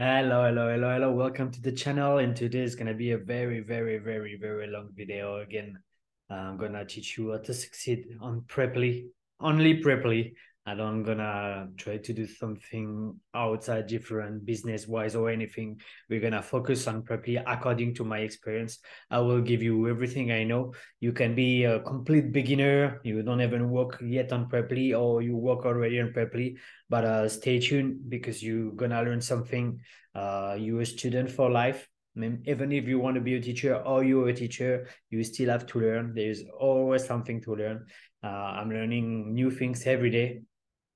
Hello. Welcome to the channel. And today is gonna be a very long video again. I'm gonna teach you how to succeed on Preply, only Preply. I don't gonna try to do something outside different business wise or anything. We're gonna focus on Preply according to my experience. I will give you everything I know. You can be a complete beginner. You don't even work yet on Preply, or you work already on Preply. But stay tuned because you're gonna learn something. You're a student for life. I mean, even if you want to be a teacher or you're a teacher, you still have to learn. There's always something to learn. I'm learning new things every day.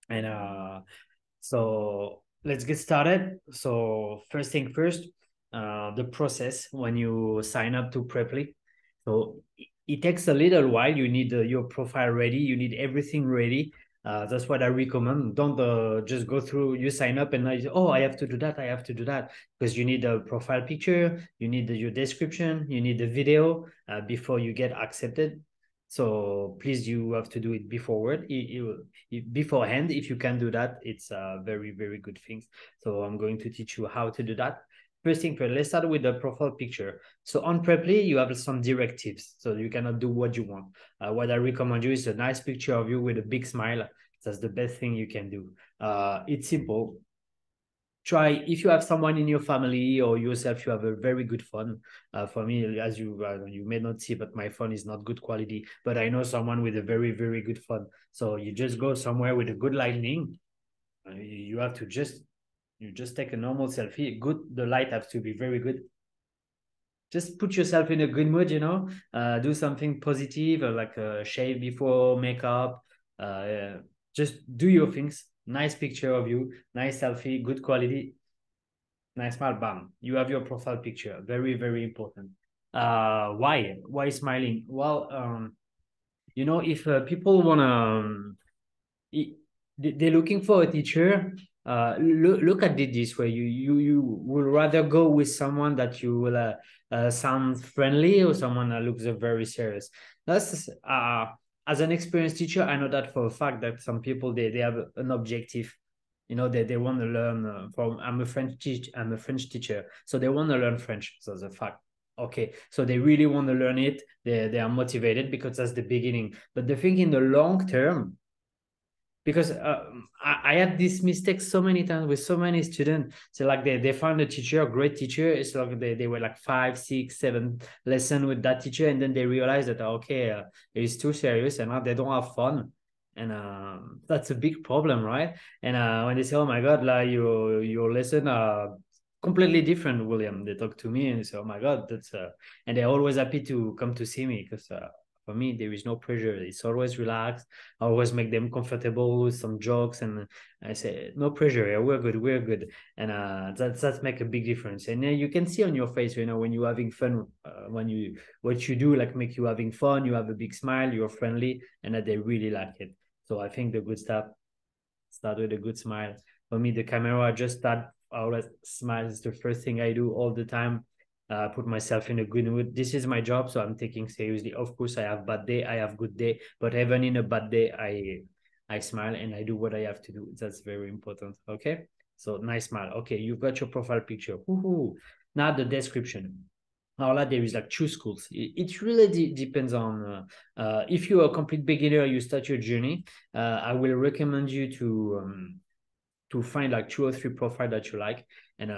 And so let's get started. So first thing first, the process when you sign up to Preply. So it takes a little while. You need your profile ready. You need everything ready. That's what I recommend. Don't just go through. You sign up and oh, I have to do that. I have to do that because you need a profile picture. You need your description. You need the video before you get accepted. So please, you have to do it beforehand. Beforehand, if you can do that, it's a very good thing. So I'm going to teach you how to do that. First thing first, let's start with the profile picture. So on Preply, you have some directives, so you cannot do what you want. What I recommend you is a nice picture of you with a big smile. That's the best thing you can do. It's simple. Try, if you have someone in your family or yourself, you have a very good phone. For me, as you may not see, but my phone is not good quality, but I know someone with a very good phone. So you just go somewhere with a good lighting. You have to just take a normal selfie. Good, the light has to be very good. Just put yourself in a good mood, do something positive, like shave before makeup. uh, just do your things. Nice picture of you, nice selfie, good quality, nice smile, bam, you have your profile picture. Very important. Why smiling? Well, if people want to they're looking for a teacher. Look at it this way. You will rather go with someone that you will sound friendly, or someone that looks very serious. That's as an experienced teacher, I know that for a fact that some people they have an objective. They want to learn from. I'm a French teacher, so they want to learn French. So that's a fact. Okay, so they really want to learn it. They are motivated because that's the beginning. But the thing in the long term, because I had this mistake so many times with so many students. So like they found a teacher, a great teacher. It's like they were like 5, 6, 7 lessons with that teacher, and then they realized that okay, it's too serious, and now they don't have fun, and that's a big problem, right? And when they say, "Oh my God, like your lesson are completely different, William," they talk to me and they say, "Oh my God, that's," and they're always happy to come to see me because. For me, there is no pressure. It's always relaxed. I always make them comfortable with some jokes, and I say no pressure. Yeah, we're good, and that make a big difference. And you can see on your face, when you're having fun, when you what you do like make you having fun. You have a big smile. You're friendly, and that they really like it. So I think the good stuff start with a good smile. For me, the camera just start. I always smile is the first thing I do all the time. Put myself in a good mood. This is my job, so I'm taking seriously. Of course, I have bad day, I have good day, but even in a bad day, I smile and I do what I have to do. That's very important. Okay, so nice smile. Okay, you've got your profile picture. Woohoo! Now the description. Now that there is like two schools. It really depends on if you're a complete beginner, you start your journey. I will recommend you to find like 2 or 3 profile that you like, and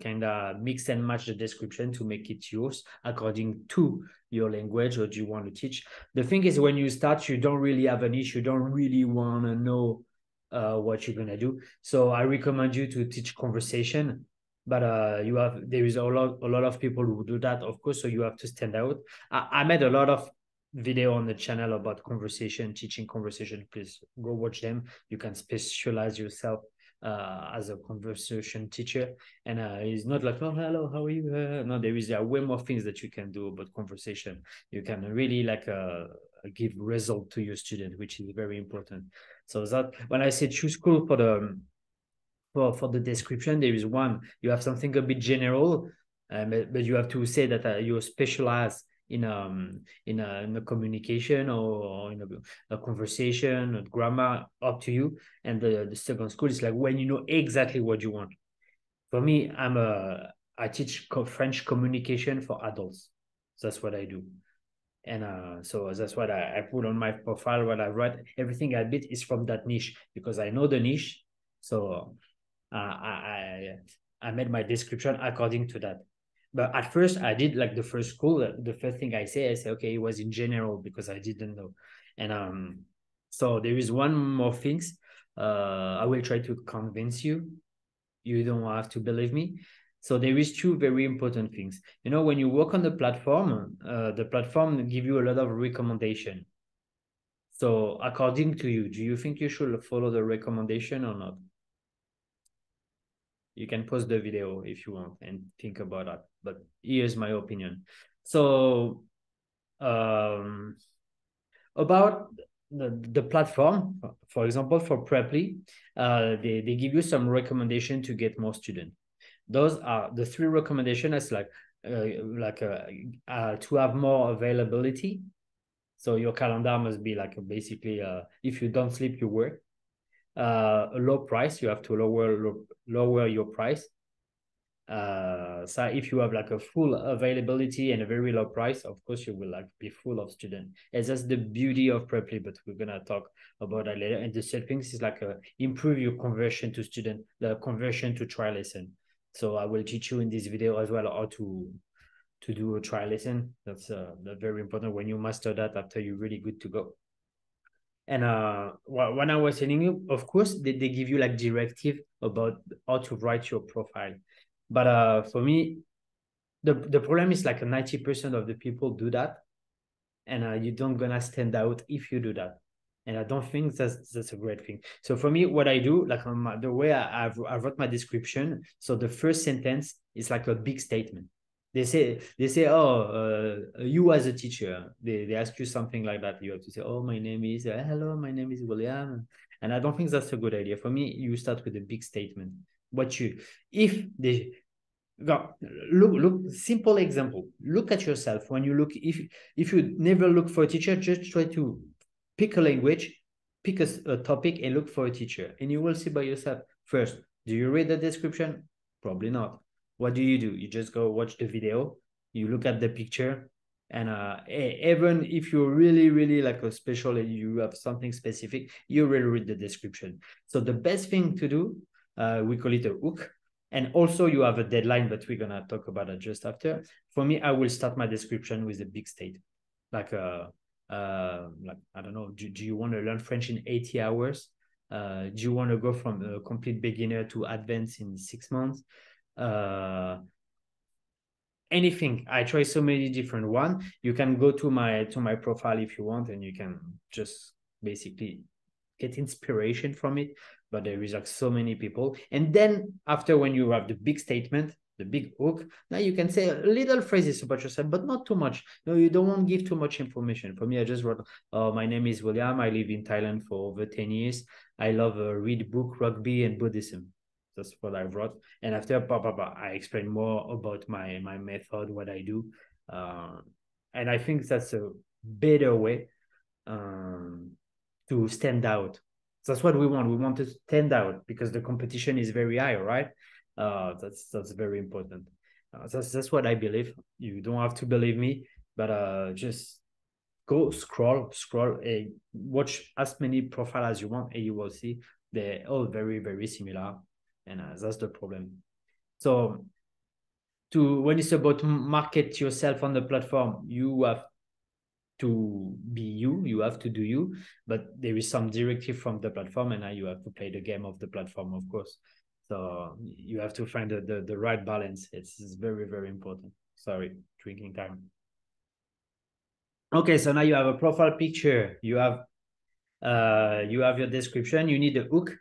kind of mix and match the description to make it yours according to your language or do you want to teach. The thing is, when you start, you don't really have an issue. You don't really want to know what you're gonna do. So I recommend you to teach conversation. But there is a lot of people who do that, of course. So you have to stand out. I made a lot of video on the channel about conversation, teaching conversation. Please go watch them. You can specialize yourself as a conversation teacher, and it's not like, oh, hello, how are you? No, there is way more things that you can do about conversation. You can really like give result to your student, which is very important. So that when I say choose school for the for the description, there is one, you have something a bit general, but you have to say that you're specialized in a communication or in a conversation, a grammar, up to you. And the second school is like when you know exactly what you want. For me, I teach French communication for adults. That's what I do. And so that's what I put on my profile. What I write, everything I did is from that niche because I know the niche. So I made my description according to that. But at first, I did like the first school. The first thing I say, okay, it was in general because I didn't know. And so there is one more things. I will try to convince you. You don't have to believe me. So there is two very important things. You know, when you work on the platform give you a lot of recommendation. So according to you, do you think you should follow the recommendation or not? You can pause the video if you want and think about that. But here's my opinion. So about the platform, for example, for Preply, they give you some recommendation to get more students. Those are the three recommendations as to have more availability. So your calendar must be like basically if you don't sleep, you work. A low price, you have to lower your price. So if you have like a full availability and a very low price, of course you will like be full of students. And that's the beauty of Preply, but we're gonna talk about that later. And the third thing is like improve your conversion to student, the conversion to trial lesson. So I will teach you in this video as well how to do a trial lesson. That's very important. When you master that, after you're really good to go. And when I was telling you, of course, they give you like directive about how to write your profile. But for me, the problem is like 90% of the people do that, and you don't gonna stand out if you do that. And I don't think that's a great thing. So for me, what I do, like the way I wrote my description, so the first sentence is like a big statement. They say, oh, you as a teacher, they ask you something like that. You have to say, oh, my name is hello, my name is William, and I don't think that's a good idea. For me, you start with a big statement. What you if they go look simple example. Look at yourself when you look. If you never look for a teacher, just try to pick a language, pick a topic, and look for a teacher, and you will see by yourself. First, do you read the description? Probably not. What do? You just go watch the video, you look at the picture, and even if you're really like a special and you have something specific, you will read the description. So the best thing to do, we call it a hook. And also you have a deadline, but we're gonna talk about it just after. For me, I will start my description with a big state, like like I don't know, do you want to learn French in 80 hours? Do you want to go from a complete beginner to advanced in 6 months? Anything. I try so many different one. You can go to my profile if you want, and you can just basically get inspiration from it. But there is like so many people. And then after, when you have the big statement, the big hook, now you can say little phrases about yourself, but not too much. No, you don't want to give too much information. For me, I just wrote, oh, my name is William. I live in Thailand for over 10 years. I love read book, rugby, and Buddhism. That's what I wrote. And after, I explain more about my method, what I do. And I think that's a better way to stand out. That's what we want. We want to stand out because the competition is very high, right? That's very important. That's what I believe. You don't have to believe me, but just go scroll, watch as many profiles as you want, and you will see they're all very similar, and that's the problem. So, when it's about market yourself on the platform, you have to be you have to do you, but there is some directive from the platform, and now you have to play the game of the platform, of course. So you have to find the right balance. It's very important. Sorry, drinking time. Okay, so now you have a profile picture, you have your description, you need a hook.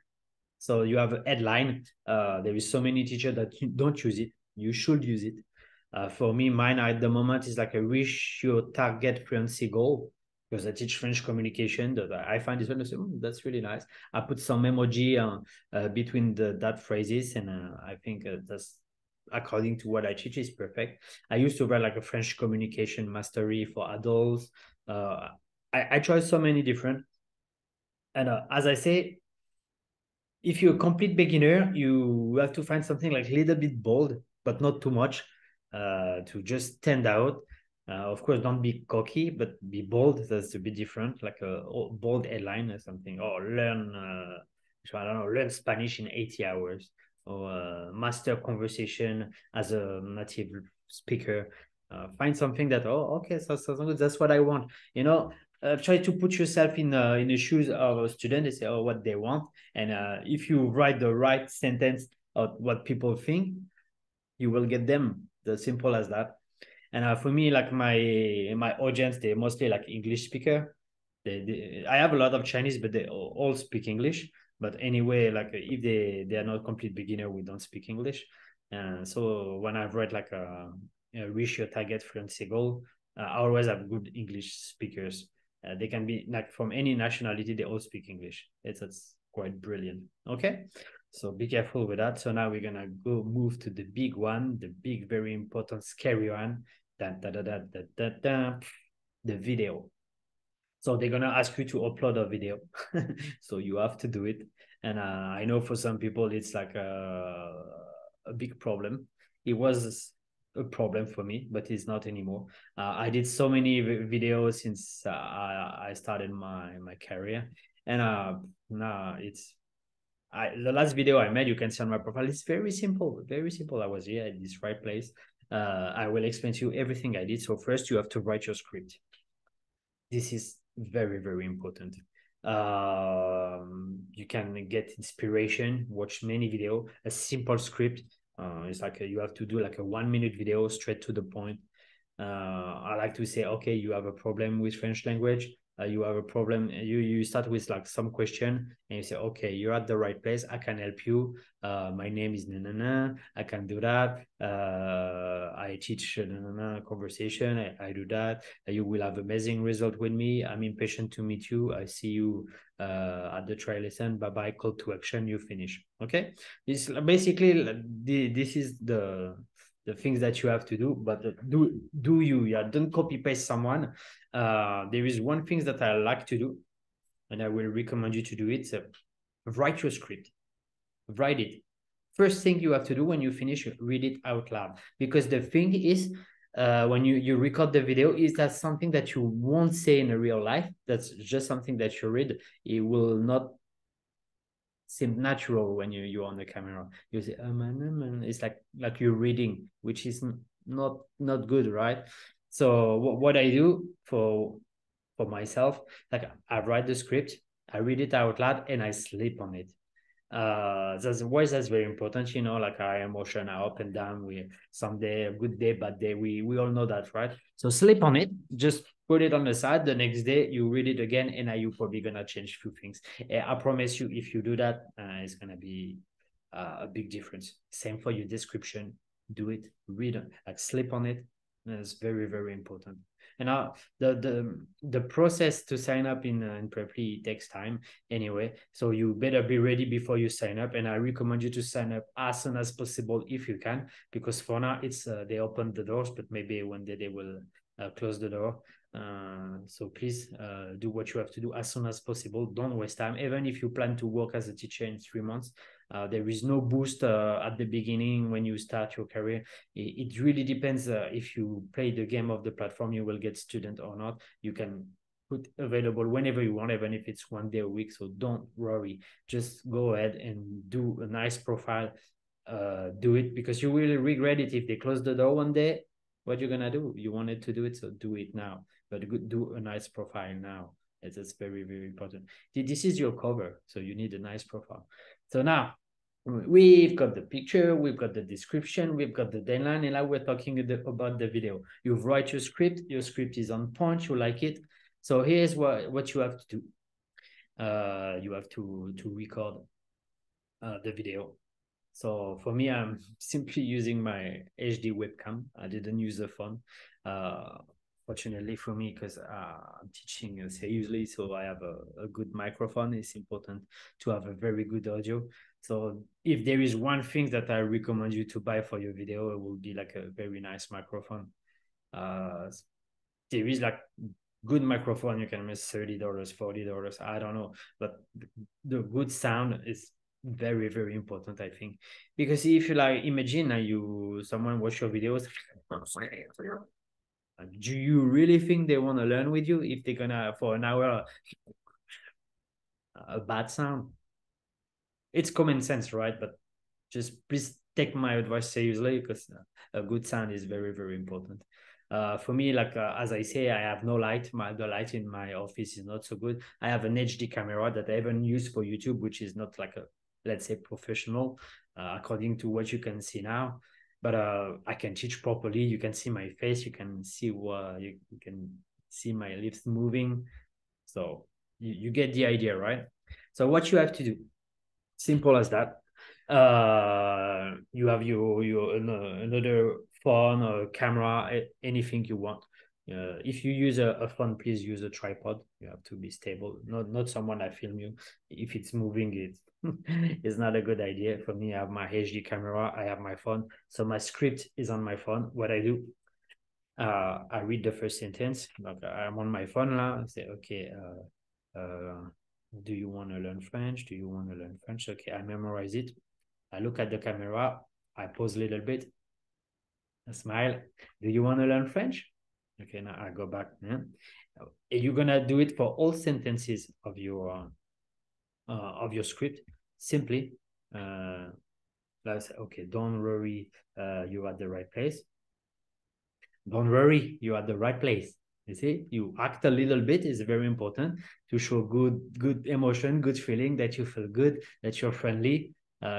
So you have a headline. There is so many teachers that don't use it. You should use it. For me, mine at the moment is like a reach your target fluency goal, because I teach French communication. That I find this one, that's really nice. I put some emoji between that phrases, and I think that's according to what I teach is perfect. I used to write like a French communication mastery for adults. I try so many different, and as I say, if you're a complete beginner, you have to find something like a little bit bold, but not too much, to just stand out. Of course, don't be cocky, but be bold. That's a bit different, like a bold headline or something. Or learn, I don't know, learn Spanish in 80 hours, or master conversation as a native speaker. Find something that, oh, okay, so good. That's what I want. Try to put yourself in the shoes of a student. They say, oh, what they want, and if you write the right sentence of what people think, you will get them. As simple as that. And for me, like my audience, they're mostly like English speaker. I have a lot of Chinese, but they all speak English. But anyway, like if they are not complete beginner, we don't speak English. And so when I've read like reach your target fluency goal, I always have good English speakers. They can be like from any nationality, they all speak English. That's quite brilliant. Okay. So be careful with that. So now we're gonna go move to the big one, the big, very important, scary one. Dun, da, da, da, da, da, da, the video. So they're gonna ask you to upload a video. So you have to do it. And I know for some people it's like a big problem. It was a problem for me, but it's not anymore. I did so many videos since I started my career, and now the last video I made, you can see on my profile. It's very simple, very simple. I was here at this right place. I will explain to you everything I did. So first, you have to write your script. This is very, very important. You can get inspiration, watch many video, a simple script. It's like you have to do like a 1 minute video straight to the point. I like to say, okay, you have a problem with French language. You have a problem. You start with like some question, and you say, okay, you're at the right place. I can help you. My name is Nana. I can do that. I teach conversation. I do that. You will have amazing result with me. I'm impatient to meet you. I see you at the trial lesson. Bye bye. Call to action. You finish. Okay. This basically this is the things that you have to do, but do you, yeah, don't copy paste someone. There is one thing that I like to do, and I will recommend you to do it. So write your script, write it. First thing you have to do when you finish, read it out loud, because the thing is, when you record the video, is that something that you won't say in a real life. That's just something that you read. It will not seem natural when you're on the camera. You say, it's like you're reading, which is not good, right? So what I do for myself, like I write the script, I read it out loud, and I sleep on it. That's very important, like our emotion are up and down. We some day a good day, bad day, we all know that, right? So sleep on it, just put it on the side. The next day you read it again, and you're probably gonna change a few things. I promise you, if you do that, it's gonna be a big difference. Same for your description. Do it, read it, like sleep on it. That's very, very important. And the process to sign up in Preply takes time anyway. So you better be ready before you sign up. And I recommend you to sign up as soon as possible if you can, because for now it's they open the doors, but maybe one day they will close the door. So please do what you have to do as soon as possible. Don't waste time. Even if you plan to work as a teacher in 3 months, there is no boost at the beginning when you start your career. It really depends. If you play the game of the platform, you will get student or not. You can put available whenever you want, even if it's 1 day a week. So don't worry. Just go ahead and do a nice profile. Do it, because you will regret it if they close the door one day. What you're gonna do? You wanted to do it, so do it now. But do a nice profile now. It's very, very important. This is your cover, so you need a nice profile. So now we've got the picture, we've got the description, we've got the deadline, and now we're talking about the video. You've write your script is on point, you like it. So here's what you have to do. You have to record the video. So for me, I'm simply using my HD webcam. I didn't use the phone. Fortunately for me, because I'm teaching seriously, so I have a good microphone. It's important to have a very good audio. So if there is one thing that I recommend you to buy for your video, it will be like a very nice microphone. There is like good microphone, you can miss $30, $40, I don't know, but the good sound is Very, very important, I think, because if you like imagine someone watch your videos, do you really think they want to learn with you if they're gonna for an hour a bad sound? It's common sense, right? But just please take my advice seriously, because a good sound is very, very important. For me, like as I say, I have no light. The light in my office is not so good. I have an HD camera that I even use for YouTube, which is not like a, let's say, professional, according to what you can see now. But I can teach properly. You can see my face. You can see what you can see my lips moving. So you get the idea, right? So what you have to do, simple as that. You have your another phone or camera, anything you want. If you use a phone, please use a tripod. You have to be stable, not someone that film you. If it's moving, it's not a good idea. For me, I have my HD camera, I have my phone, so my script is on my phone. What I do, I read the first sentence. Like I'm on my phone now. I say, okay, do you want to learn French? Do you want to learn French? Okay, I memorize it. I look at the camera. I pause a little bit. I smile. Do you want to learn French? Okay, now I go back. Yeah. You're gonna do it for all sentences of your script. Simply, let's say, okay, don't worry, you're at the right place. Don't worry, you're at the right place. You see, you act a little bit is very important to show good emotion, good feeling, that you feel good, that you're friendly.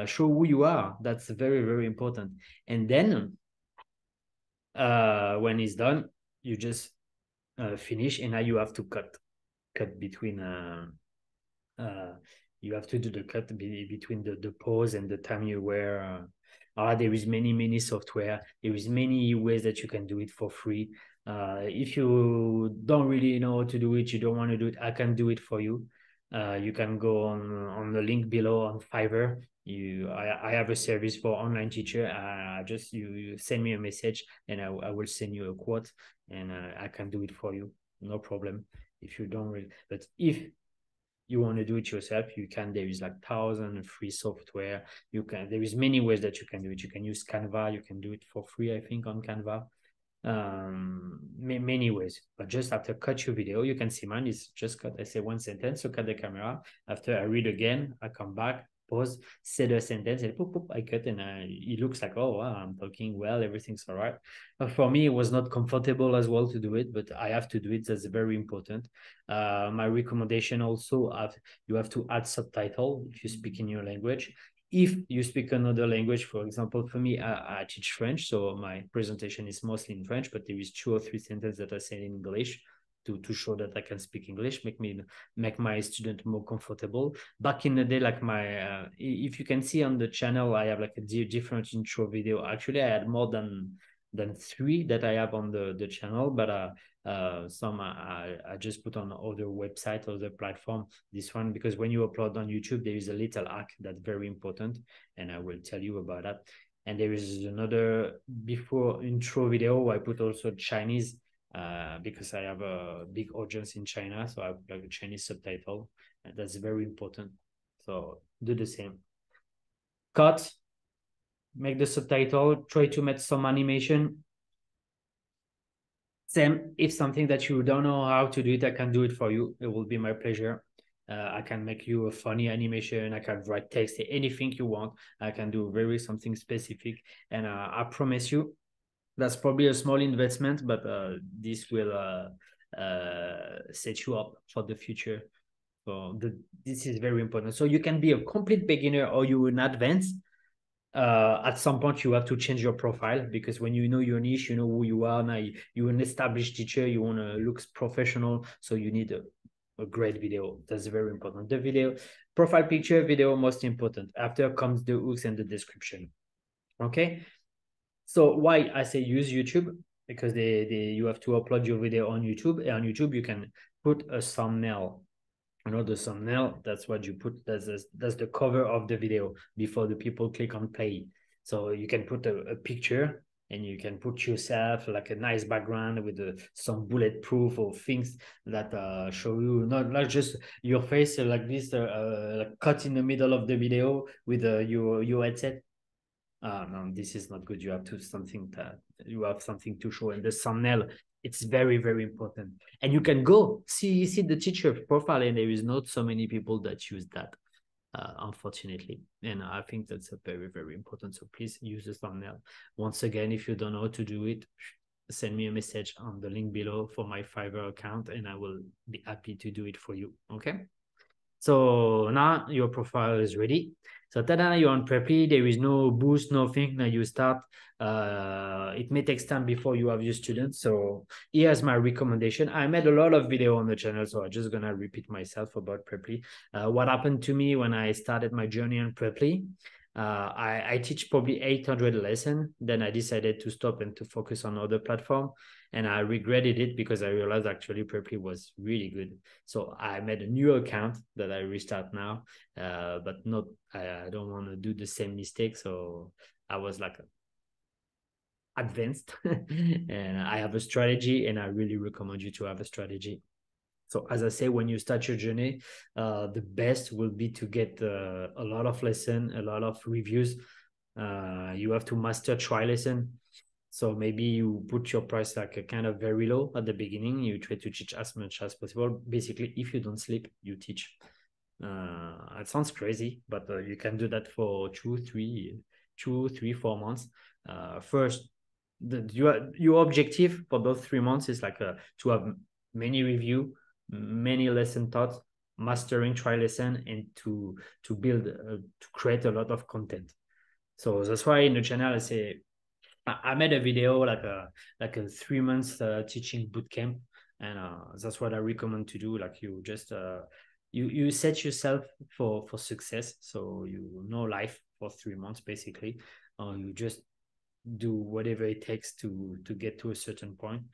Show who you are. That's very, very important. And then when it's done, you just finish, and now you have to cut between uh, you have to do the cut between the pause and the time you were. There is many software. There is many ways that you can do it for free. If you don't really know how to do it, you don't want to do it, I can do it for you. You can go on the link below on Fiverr. I have a service for online teacher. Just you send me a message, and I will send you a quote, and I can do it for you, no problem. If you don't really, but if you want to do it yourself, you can. There is like thousand free software. You can. There is many ways that you can do it. You can use Canva. You can do it for free, I think, on Canva. Many ways. But just after cut your video, you can see mine is just cut. I say one sentence, look at the camera. After I read again, I come back, pause, say the sentence, and poop, I cut, and it looks like, oh wow, I'm talking well, everything's all right. But for me, it was not comfortable as well to do it, but I have to do it. That's very important. My recommendation also, you have to add subtitle if you speak in your language. If you speak another language, for example, for me, I teach French, so my presentation is mostly in French, but there is 2 or 3 sentences that I say in English to show that I can speak English, make my student more comfortable. Back in the day, like if you can see on the channel, I have like a different intro video. Actually, I had more than 3 that I have on the channel, but some I just put on other website, other platform. This one, because when you upload on YouTube, there is a little hack that's very important, and I will tell you about that. And there is another before intro video. I put also Chinese, because I have a big audience in China, so I put like a Chinese subtitle, and that's very important. So do the same. Cut, make the subtitle, try to make some animation. Same, if something that you don't know how to do it, I can do it for you. It will be my pleasure. I can make you a funny animation. I can write text, anything you want. I can do very something specific. And I promise you, that's probably a small investment, but this will set you up for the future. So this is very important. So you can be a complete beginner or you an advanced. At some point you have to change your profile, because when you know your niche, you know who you are. Now you're an established teacher, you want to look professional, so you need a great video. That's very important. The video, profile picture, video, most important. After comes the hooks and the description. Okay, so why I say use YouTube? Because you have to upload your video on YouTube, and on YouTube you can put a thumbnail. The thumbnail, that's what you put, that's the cover of the video before the people click on play. So you can put a picture, and you can put yourself like a nice background with some bulletproof or things that show you not just your face like this, like cut in the middle of the video with your headset. No, this is not good. You have to something that you have something to show in the thumbnail. It's very, very important. And you can go see the teacher profile, and there is not so many people that use that, unfortunately. And I think that's a very, very important. So please use the thumbnail. Once again, if you don't know how to do it, send me a message on the link below for my Fiverr account, and I will be happy to do it for you. Okay. So now your profile is ready. So tada, you're on Preply. There is no boost, nothing. Now you start. It may take time before you have your students. So here's my recommendation. I made a lot of video on the channel, so I'm just gonna repeat myself about Preply. What happened to me when I started my journey on Preply? I teach probably 800 lessons. Then I decided to stop and to focus on other platform. And I regretted it because I realized actually Preply was really good. So I made a new account that I restart now, but not, I don't want to do the same mistake. So I was like advanced and I have a strategy, and I really recommend you to have a strategy. So as I say, when you start your journey, the best will be to get a lot of lesson, a lot of reviews. You have to master try lesson. So maybe you put your price like a kind of very low at the beginning. You try to teach as much as possible. Basically, if you don't sleep, you teach. It sounds crazy, but you can do that for 4 months. First, your objective for those 3 months is like to have many review, many lesson taught, mastering try lesson, and to build to create a lot of content. So that's why in the channel I say I made a video like a 3 months teaching bootcamp, and that's what I recommend to do. Like you just you set yourself for success, so you know life for 3 months basically. You just do whatever it takes to get to a certain point,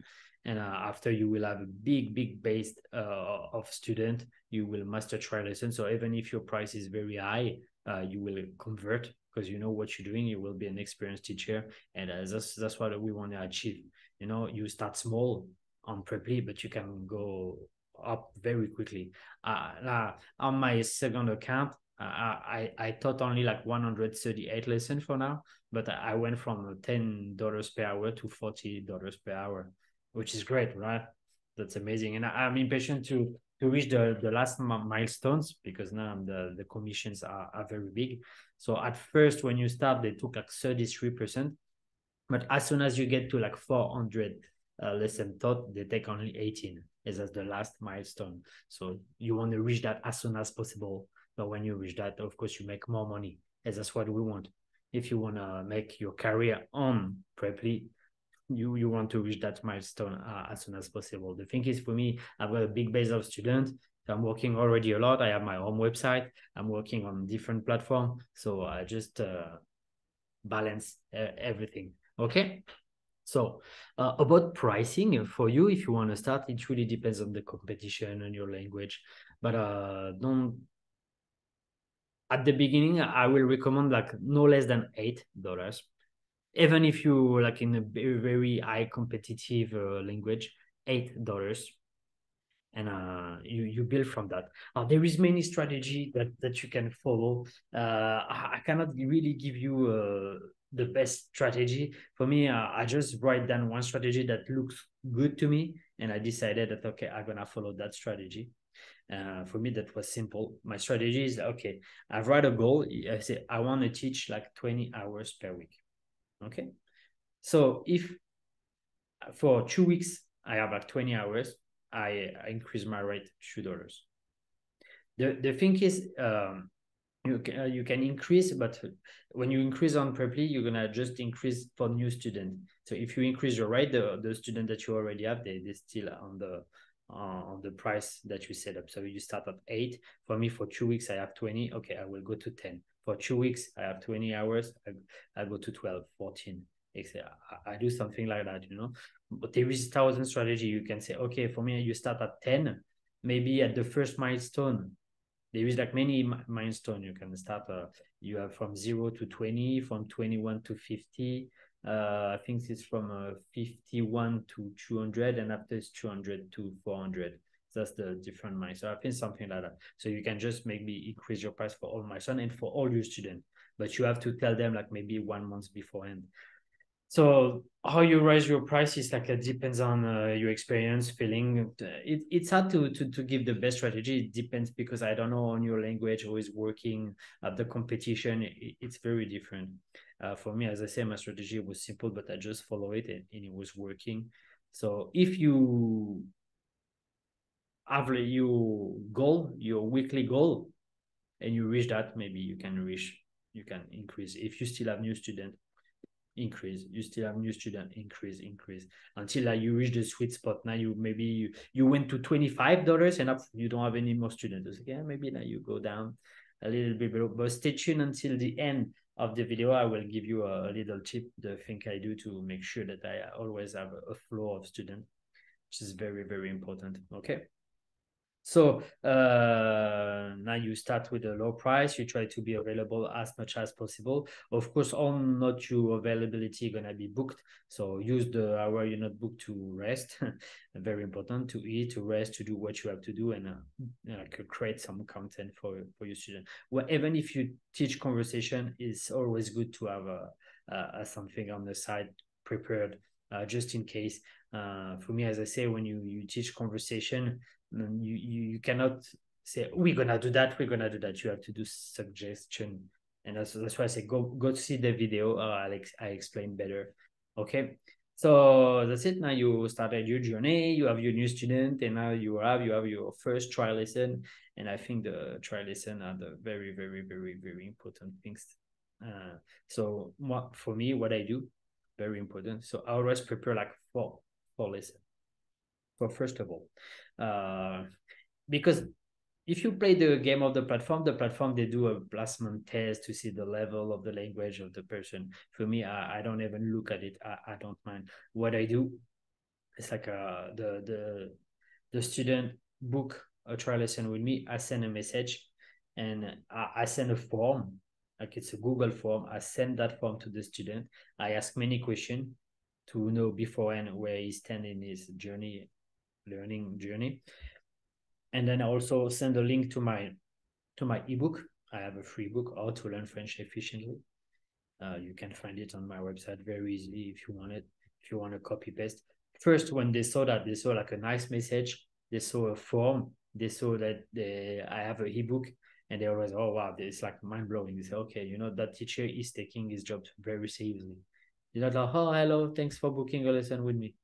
and after you will have a big base of student. You will master try lesson, so even if your price is very high, you will convert because you know what you're doing. You will be an experienced teacher, and that's what we want to achieve. You start small on Preply, but you can go up very quickly. On my second account, I taught only like 138 lessons for now, but I went from $10 per hour to $40 per hour, which is great, right? That's amazing. And I'm impatient to reach the last milestones, because now the commissions are very big. So at first, when you start, they took like 33%. But as soon as you get to like 400 lesson taught, they take only 18 as the last milestone. So you want to reach that as soon as possible. But when you reach that, of course, you make more money, as that's what we want. If you want to make your career on Preply, you want to reach that milestone as soon as possible. The thing is, for me, I've got a big base of students. So I'm working already a lot. I have my own website. I'm working on different platforms. So I just balance everything. Okay. So about pricing for you, if you want to start, it really depends on the competition and your language. But don't at the beginning, I will recommend like no less than $8. Even if you like in a very, very high competitive language, $8. And you build from that. There is many strategy that you can follow. I cannot really give you the best strategy. For me, I just write down one strategy that looks good to me, and I decided that okay, I'm gonna follow that strategy. For me, that was simple. My strategy is okay. I've write a goal. I say I want to teach like 20 hours per week. Okay, so if for 2 weeks I have like 20 hours, I increase my rate $2. The thing is, you can increase, but when you increase on Preply, you're gonna just increase for new students. So if you increase your rate, the student that you already have, they still on the price that you set up. So you start at 8. For me, for 2 weeks, I have 20. Okay, I will go to 10. For 2 weeks, I have 20 hours. I go to 12, 14. I do something like that, But there is 1,000 strategy. You can say, okay, for me, you start at 10. Maybe at the first milestone, there is like many milestone. You can start. You have from 0 to 20, from 21 to 50. I think it's from 51 to 200, and after it's 200 to 400. That's the different miles. So I think something like that. So you can just maybe increase your price for all milestones and for all your students, but you have to tell them like maybe 1 month beforehand. So how you raise your prices, like it depends on your experience, feeling. It's hard to give the best strategy. It depends because I don't know on your language who is working at the competition. It's very different. For me, as I say, my strategy was simple, but I just follow it and it was working. So if you have your goal, your weekly goal, and you reach that, maybe you can increase. If you still have new students, increase. You still have new student, increase until you reach the sweet spot. Now you went to $25 and up you don't have any more students. Yeah, maybe now you go down a little bit below, but stay tuned until the end of the video. I will give you a little tip, the thing I do to make sure that I always have a flow of students, which is very, very important. Okay. So now you start with a low price. You try to be available as much as possible. Of course, all not your availability gonna be booked. So use the hour you're not booked to rest. Very important, to eat, to rest, to do what you have to do, and create some content for your student. Well, even if you teach conversation, it's always good to have something on the side prepared, just in case. For me, as I say, when you teach conversation, you cannot say we're gonna do that. You have to do suggestion, and that's why I say go see the video. I explain better. Okay, so that's it. Now you started your journey. You have your new student, and now you have your first trial lesson. And I think the trial lesson are the very, very, very, very important things. So for me, what I do, very important. So I always prepare like four lessons. For first of all, because if you play the game of the platform they do a placement test to see the level of the language of the person. For me, I don't even look at it. I don't mind. What I do, it's like the student book a trial lesson with me. I send a message, and I send a form, like it's a Google form. I send that form to the student. I ask many questions to know beforehand where he stands in his learning journey. And then I also send a link to my ebook. I have a free book, How to Learn French Efficiently. You can find it on my website very easily if you want it. If you want to copy paste. First, when they saw that, they saw like a nice message. They saw a form. They saw that I have an ebook, and they always, oh wow, it's like mind blowing. They say, okay, that teacher is taking his job very seriously. They're not like, oh hello, thanks for booking a lesson with me.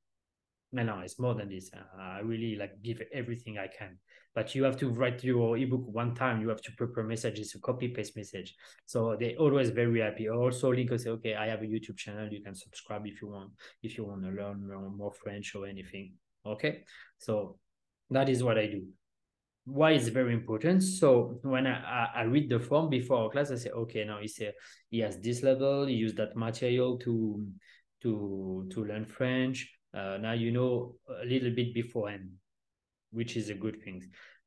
No, it's more than this. I really give everything I can. But you have to write your ebook one time. You have to prepare messages, a copy paste message. So they're always very happy. Also, link say, okay, I have a YouTube channel. You can subscribe if you want to learn more French or anything. Okay, so that is what I do. Why is very important? So when I read the form before our class, I say, okay, now he has this level. He used that material to learn French. Now you know a little bit beforehand, which is a good thing.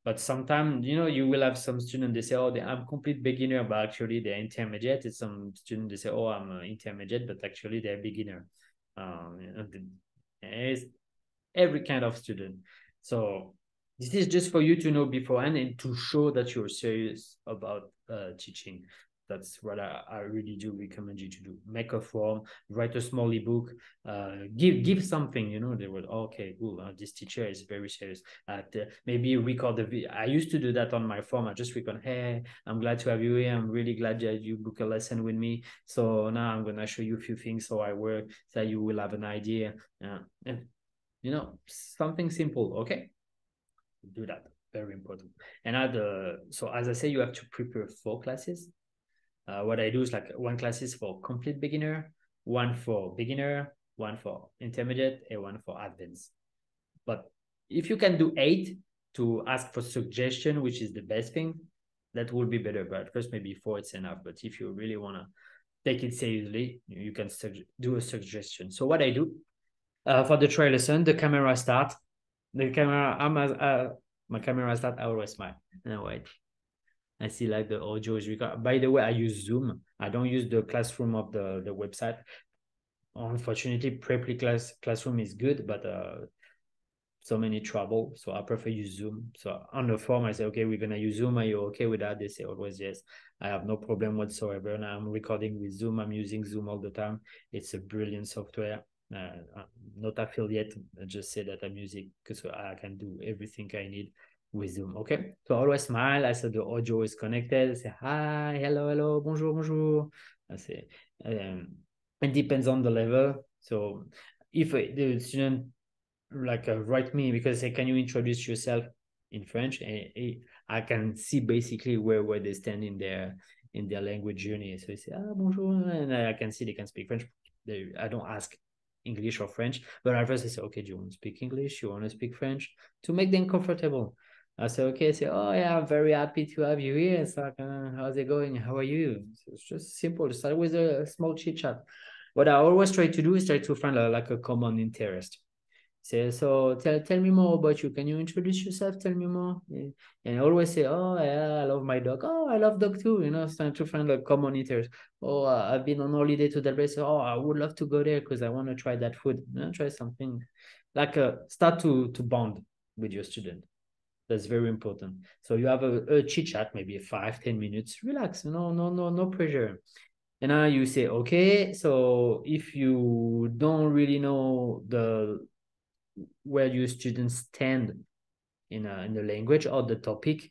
But sometimes, you will have some students, they say, oh, I'm complete beginner, but actually they're intermediate. It's some students, they say, oh, I'm intermediate, but actually they're beginner. It's every kind of student. So this is just for you to know beforehand and to show that you're serious about teaching. That's what I really do recommend you to do. Make a form, write a small ebook, give something, they will, okay, cool, this teacher is very serious. Maybe record the video. I used to do that on my form. I just record, hey, I'm glad to have you here. I'm really glad that you book a lesson with me. So now I'm going to show you a few things so I work, so you will have an idea. And something simple. Okay, do that, very important. And so as I say, you have to prepare 4 classes. What I do is one class is for complete beginner, one for beginner, one for intermediate, and one for advanced. But if you can do 8 to ask for suggestion, which is the best thing, that will be better. But first, maybe 4 it's enough. But if you really want to take it seriously, you can do a suggestion. So what I do, for the trial lesson, the camera start. The camera, my camera start. I always smile. No, wait. I see the audio is recorded. By the way, I use Zoom. I don't use the classroom of the website. unfortunately, pre classroom is good, but so many trouble. So I prefer use Zoom. So on the form, I say, okay, we're gonna use Zoom. Are you okay with that? They say always yes. I have no problem whatsoever. And I'm recording with Zoom. I'm using Zoom all the time. It's a brilliant software. I'm not affiliate. I just say that I'm using because I can do everything I need with Zoom. Okay. So always smile. I say the audio is connected. I say hi, hello, hello, bonjour, bonjour. I say it depends on the level. So if the student like write me because say, can you introduce yourself in French? And I can see basically where they stand in their language journey. So I say, ah, bonjour, and I can see they can speak French. I don't ask English or French, but at first I say, okay, do you want to speak English? You want to speak French? To make them comfortable. I say, okay, I say, oh yeah, I'm very happy to have you here. It's like, how's it going? How are you? So it's just simple. Start with a small chit chat. What I always try to do is try to find like a common interest. Say, so tell me more about you. Can you introduce yourself? Tell me more. Yeah. And I always say, oh yeah, I love my dog. Oh, I love dog too. It's time to find a common interest. Oh, I've been on holiday to that place. Oh, I would love to go there because I want to try that food. Try something. Like start to bond with your student. That's very important. So you have a chit chat, maybe 5-10 minutes. Relax. No pressure. And now you say, okay, so if you don't really know the where your students stand in the language or the topic,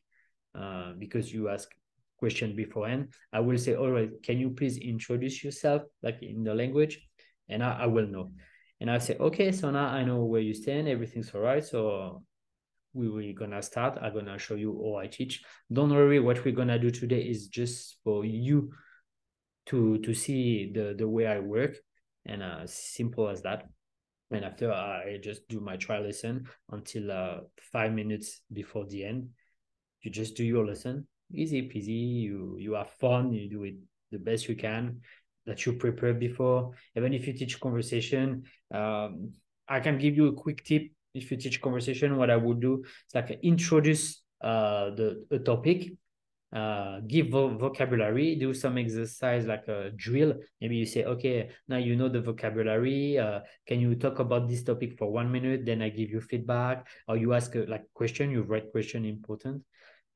because you ask question beforehand, I will say, all right, can you please introduce yourself like in the language? And I will know. And I say, okay, so now I know where you stand, everything's all right. So we're gonna start. I'm gonna show you how I teach. Don't worry, what we're gonna do today is just for you to see the way I work, and simple as that. And after I just do my trial lesson until 5 minutes before the end. You just do your lesson, easy peasy. You have fun. You do it the best you can that you prepare before. Even if you teach conversation, I can give you a quick tip. If you teach conversation, what I would do is like introduce the topic, give vocabulary, do some exercise like a drill. Maybe you say, okay, now you know the vocabulary. Can you talk about this topic for 1 minute? Then I give you feedback, or you ask like question. You write question important.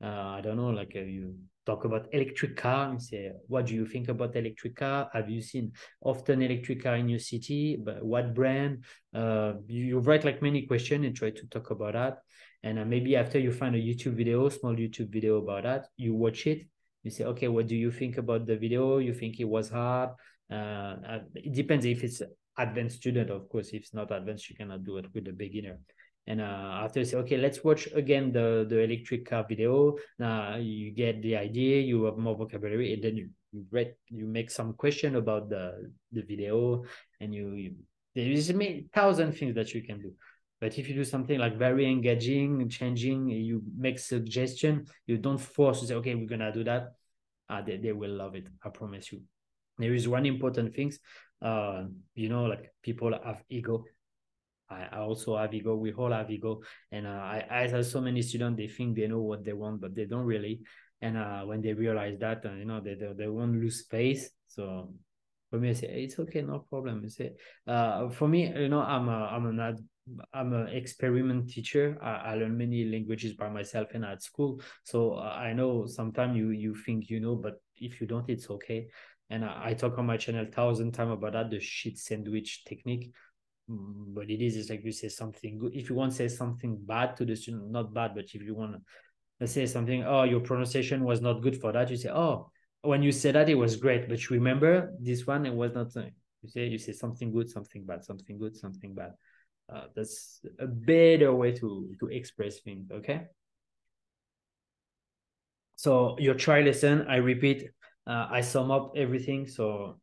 I don't know, like you talk about electric car and say, what do you think about electric car? Have you seen often electric car in your city? But what brand? You write like many questions and try to talk about that. And maybe after you find a YouTube video, small YouTube video about that, you watch it. You say, okay, what do you think about the video? You think it was hard? It depends if it's advanced student, of course. If it's not advanced, you cannot do it with a beginner. And after you say, okay, let's watch again the electric car video. Now you get the idea, you have more vocabulary, and then you make some question about the video, and there is a thousand things that you can do. But if you do something like very engaging, changing, you make suggestion, you don't force to say, okay, we're gonna do that. They will love it. I promise you. There is one important thing. Like people have ego. I also have ego. We all have ego. And I have so many students, they think they know what they want, but they don't really. And when they realize that, they won't lose space. So for me, I say, hey, it's okay, no problem. I say, for me, I'm an experiment teacher. I learn many languages by myself and at school. So I know sometimes you think you know, but if you don't, it's okay. And I talk on my channel 1,000 times about that, the shit sandwich technique. But it is like you say something good. If you want to say something bad to the student, not bad, but if you want to let's say something, oh, your pronunciation was not good for that, you say, oh, when you said that it was great, but you remember this one, it was not. You say something good, something bad, something good, something bad. That's a better way to express things. Okay. So your try lesson, I repeat, I sum up everything. So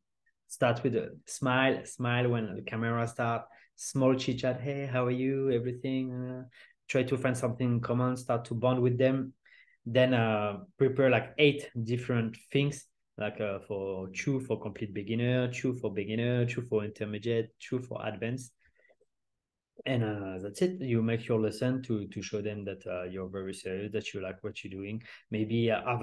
start with a smile when the camera start, small chit chat. Hey, how are you? Everything. Try to find something common, start to bond with them. Then prepare like 8 different things, like for two for complete beginner, two for beginner, two for intermediate, two for advanced. And that's it. You make your lesson to show them that you're very serious, that you like what you're doing. Maybe have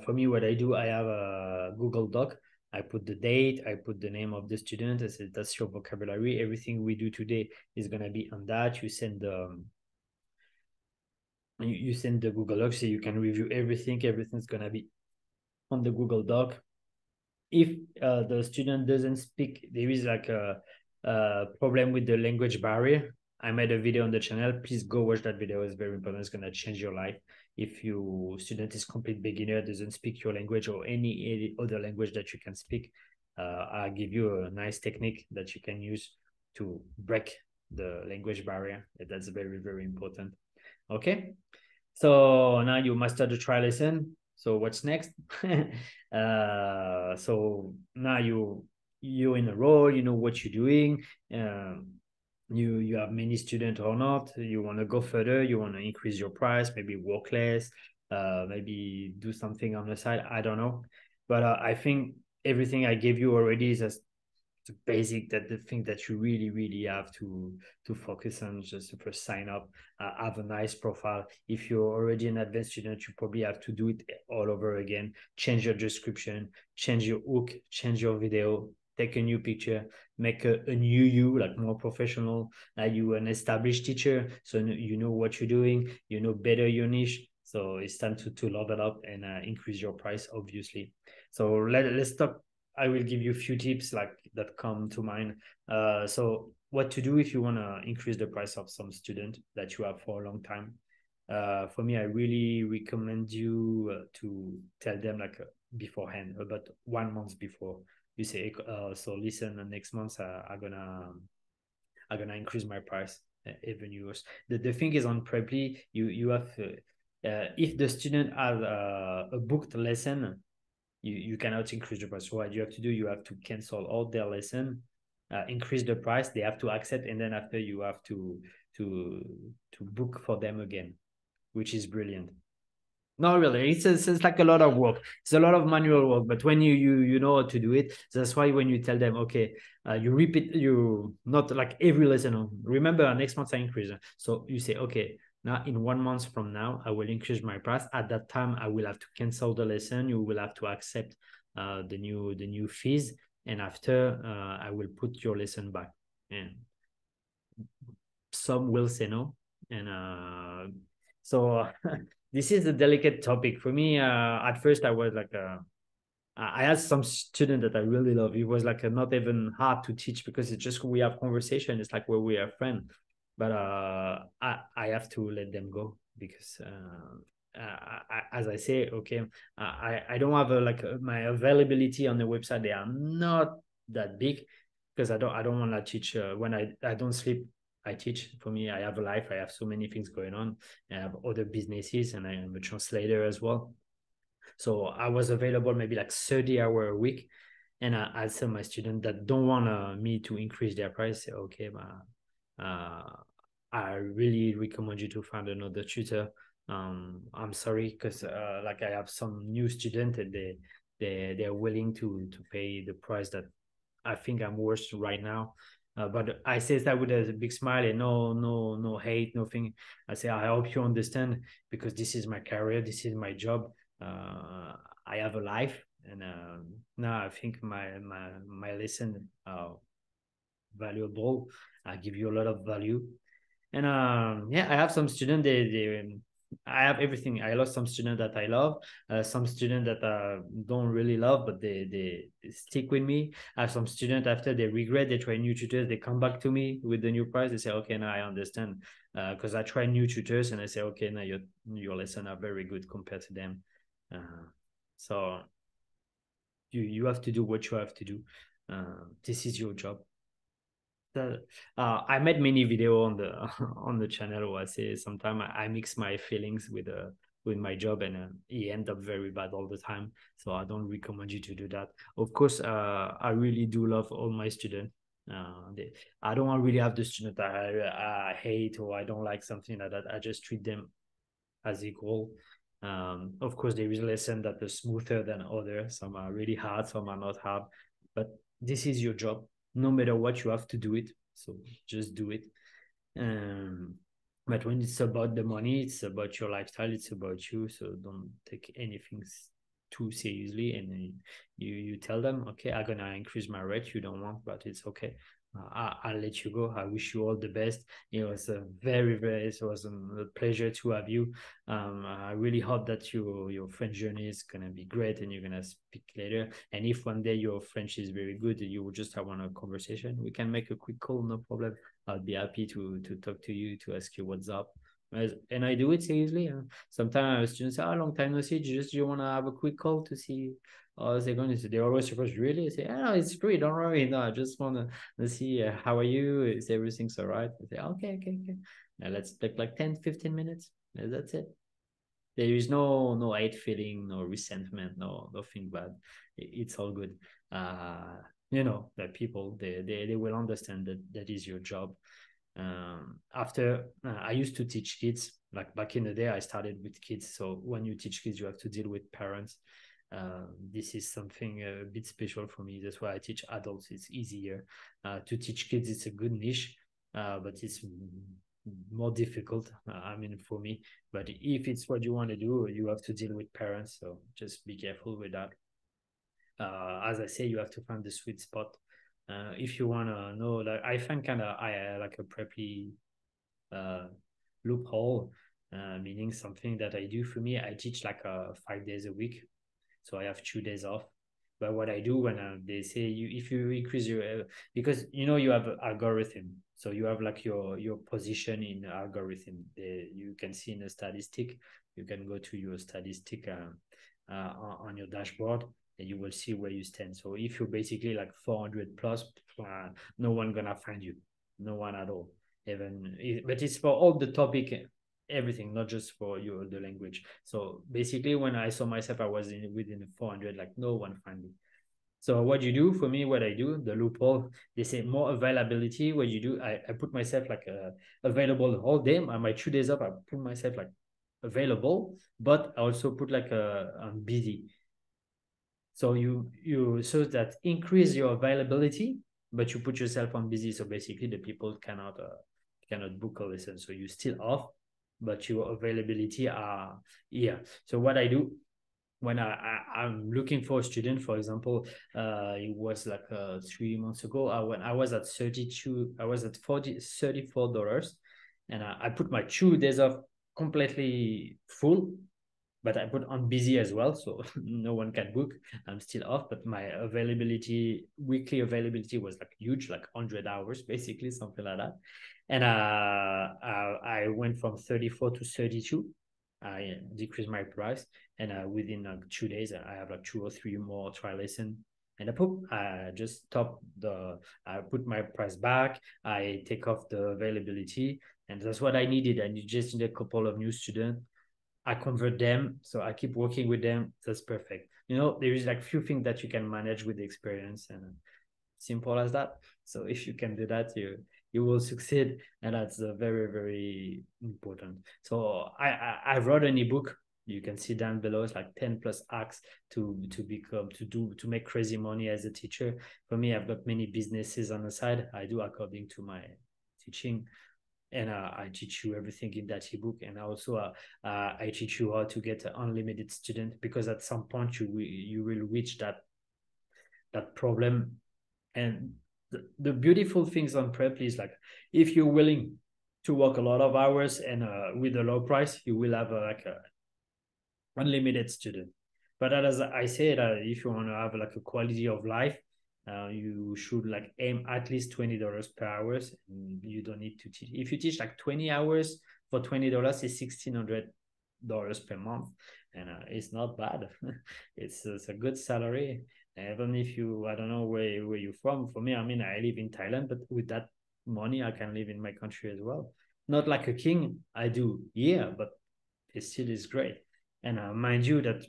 for me, what I do, I have a Google Doc. I put the date, I put the name of the student. I said, that's your vocabulary. Everything we do today is going to be on that. You send the Google Doc so you can review everything. Everything's going to be on the Google Doc. If the student doesn't speak, there is like a problem with the language barrier. I made a video on the channel. Please go watch that video. It's very important. It's going to change your life. If your student is complete beginner, doesn't speak your language or any other language that you can speak, I'll give you a nice technique that you can use to break the language barrier. That's very, very important. Okay. So now you master the trial lesson. So what's next? So now you're in a role, you know what you're doing. You have many students or not. You want to go further. You want to increase your price, maybe work less, maybe do something on the side. I don't know, but I think everything I gave you already is just basic, that the thing that you really have to focus on. Just to first sign up, have a nice profile. If you're already an advanced student, you probably have to do it all over again. Change your description, change your hook, change your video, take a new picture, make a new you, like more professional. You an established teacher, so you know what you're doing, you know better your niche. So it's time to level up and increase your price, obviously. So let's talk. I will give you a few tips like that come to mind. So what to do if you want to increase the price of some student that you have for a long time. For me, I really recommend you to tell them like beforehand, about 1 month before. You say, so listen, next month I'm gonna increase my price even yours. The thing is on Preply, you have if the student has a booked lesson, you cannot increase the price. So what you have to do, you have to cancel all their lesson, increase the price. They have to accept, and then after you have to book for them again, which is brilliant. Not really. It's like a lot of work. It's a lot of manual work. But when you know how to do it, that's why when you tell them, okay, you repeat, you not like every lesson. Remember, next month I increase. So you say, okay, now in 1 month from now, I will increase my price. At that time, I will have to cancel the lesson. You will have to accept the new fees, and after I will put your lesson back. And some will say no, and so this is a delicate topic for me. At first, I was like, I had some student that I really love. It was like not even hard to teach because it's just we have conversation. It's like where we are friends. But I have to let them go because as I say, okay, I don't have my availability on the website. They are not that big because I don't want to teach when I don't sleep. I teach. For me, I have a life. I have so many things going on. I have other businesses, and I am a translator as well. So I was available maybe like 30 hours a week. And I tell my students that don't want me to increase their price. Say, okay, I really recommend you to find another tutor. I'm sorry because like I have some new student and they're willing to pay the price that I think I'm worth right now. But I say that with a big smile and no hate, nothing. I say I hope you understand because this is my career, this is my job. I have a life, and now I think my lesson valuable. I give you a lot of value, and yeah, I have some students. I have everything. I lost some students that I love, some students that I don't really love, but they stick with me. I have some students after they regret, they try new tutors, they come back to me with the new price. They say, okay, now I understand, because I try new tutors and I say, okay, now your lesson are very good compared to them. So you have to do what you have to do. This is your job. I made many video on the on the channel where I say sometimes I mix my feelings with my job, and it end up very bad all the time. So I don't recommend you to do that. Of course, I really do love all my students. I don't really have the student that I hate or I don't like, something like that. I just treat them as equal. Of course, there is lesson that are smoother than others. Some are really hard, some are not hard. But this is your job. No matter what, you have to do it. So just do it. But when it's about the money, it's about your lifestyle. It's about you. So don't take anything too seriously, and then you tell them, okay, I'm gonna increase my rate. You don't want, but it's okay. I'll let you go. I wish you all the best. It was a it was a pleasure to have you. I really hope that your French journey is gonna be great, and you're gonna speak later. And if one day your French is very good, you will just have a conversation, we can make a quick call, no problem. I'll be happy to talk to you, to ask you what's up. And I do it seriously. Sometimes students say, "Oh, long time no see. Just you want to have a quick call to see how they're going to." They're always surprised. Really? I say, "Oh, it's free. Don't worry. No, I just want to see how are you. Is everything's all right?" I say, "Okay, okay, okay. Now let's take like 10, 15 minutes. That's it." There is no hate feeling, no resentment, no nothing bad. It's all good. The people they will understand that that is your job. After I used to teach kids, like back in the day I started with kids, so when you teach kids you have to deal with parents. This is something a bit special for me. That's why I teach adults. It's easier. To teach kids, it's a good niche, but it's more difficult, I mean, for me. But if it's what you want to do, you have to deal with parents, so just be careful with that. As I say, you have to find the sweet spot. If you want to know, like I find kind of I like a preppy uh, loophole, meaning something that I do. For me, I teach like 5 days a week, so I have 2 days off. But what I do when they say if you increase your because you have an algorithm, so you have like your position in the algorithm. You can see in the statistic. You can go to your statistic on your dashboard, and you will see where you stand. So if you're basically like 400 plus, no one gonna find you, no one at all. But it's for all the topic, everything, not just for the language. So basically, when I saw myself, I was within 400, like no one find me. So what you do for me, what I do, the loophole, they say more availability. What you do, I put myself like available the whole day. My 2 days up, I put myself like available, but I also put like I'm busy. So you so that increase your availability, but you put yourself on busy. So basically, the people cannot book a lesson. So you still off, but your availability are here. So what I do when I'm looking for a student, for example, it was like 3 months ago. When I was at 32, I was at $34, and I put my 2 days off completely full, but I put on busy as well, so no one can book. I'm still off, but my weekly availability was like huge, like 100 hours, basically, something like that. And I went from 34 to 32. I decreased my price, and within like 2 days, I have like 2 or 3 more trial lesson. And I just I put my price back. I take off the availability, and that's what I needed. And you just need a couple of new students. I convert them, so I keep working with them. That's perfect. There is like few things that you can manage with the experience, and simple as that. So if you can do that, you will succeed, and that's very very important. So I wrote an ebook. You can see down below. It's like 10 plus acts to make crazy money as a teacher. For me, I've got many businesses on the side. I do according to my teaching, and I teach you everything in that ebook. And also I teach you how to get an unlimited student, because at some point you will reach that problem. And the beautiful things on prep is like, if you're willing to work a lot of hours and with a low price, you will have like a unlimited student. But as I said, if you want to have like a quality of life, you should like aim at least $20 per hours. And you don't need to teach. If you teach like 20 hours for $20, it's $1,600 per month, and it's not bad. It's a good salary. Even if I don't know where you're from. For me, I mean, I live in Thailand, but with that money, I can live in my country as well. Not like a king, I do, yeah, but it still is great. And mind you that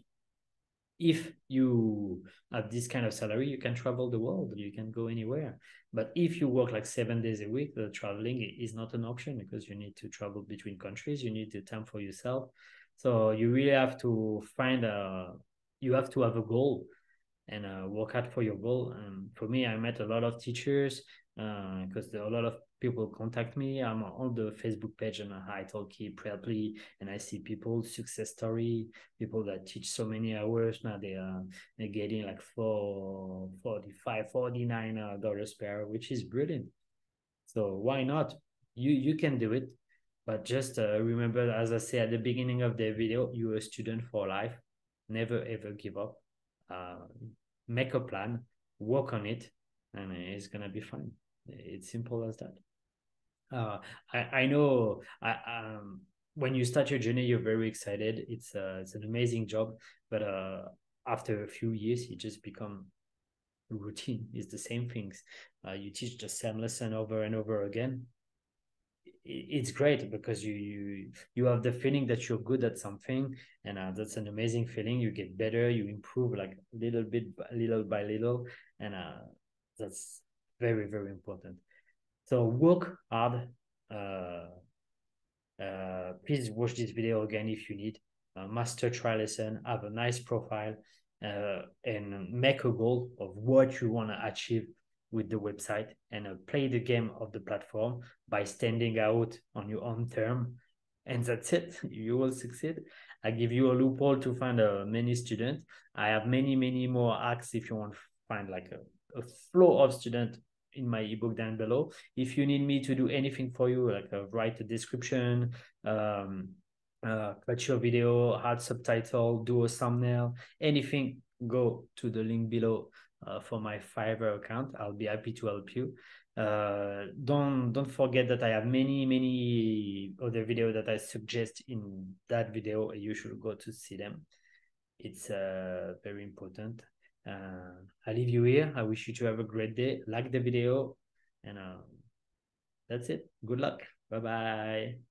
if you have this kind of salary, you can travel the world, you can go anywhere. But if you work like 7 days a week, the traveling is not an option, because you need to travel between countries, you need the time for yourself. So you really have to you have to have a goal, and work hard for your goal. And for me, I met a lot of teachers. because a lot of people contact me. I'm on the Facebook page and I talk proudly, and I see people success story, people that teach so many hours now. They're getting like 45 $49 per hour, which is brilliant. So why not? You can do it, but just remember, as I said at the beginning of the video, you're a student for life. Never ever give up. Uh, Make a plan, work on it, and it's gonna be fine. It's simple as that. Uh, I know. When you start your journey, you're very excited. It's an amazing job, but after a few years, it just become routine. It's the same things. You teach the same lesson over and over again. It's great because you have the feeling that you're good at something, and that's an amazing feeling. You get better, you improve like little bit, little by little, and that's very very important. So work hard. Uh, Please watch this video again if you need. Master try lesson, have a nice profile, and make a goal of what you want to achieve with the website, and play the game of the platform by standing out on your own term. And that's it. You will succeed. I give you a loophole to find many students. I have many more hacks if you want to find like a flow of students in my ebook down below. If you need me to do anything for you, like write a description, um, cut your video, add subtitle, do a thumbnail, anything, go to the link below for my Fiverr account. I'll be happy to help you. Don't forget that I have many other videos that I suggest in that video. You should go to see them. It's very important. I leave you here. I wish you to have a great day. Like the video, and that's it. Good luck. Bye bye.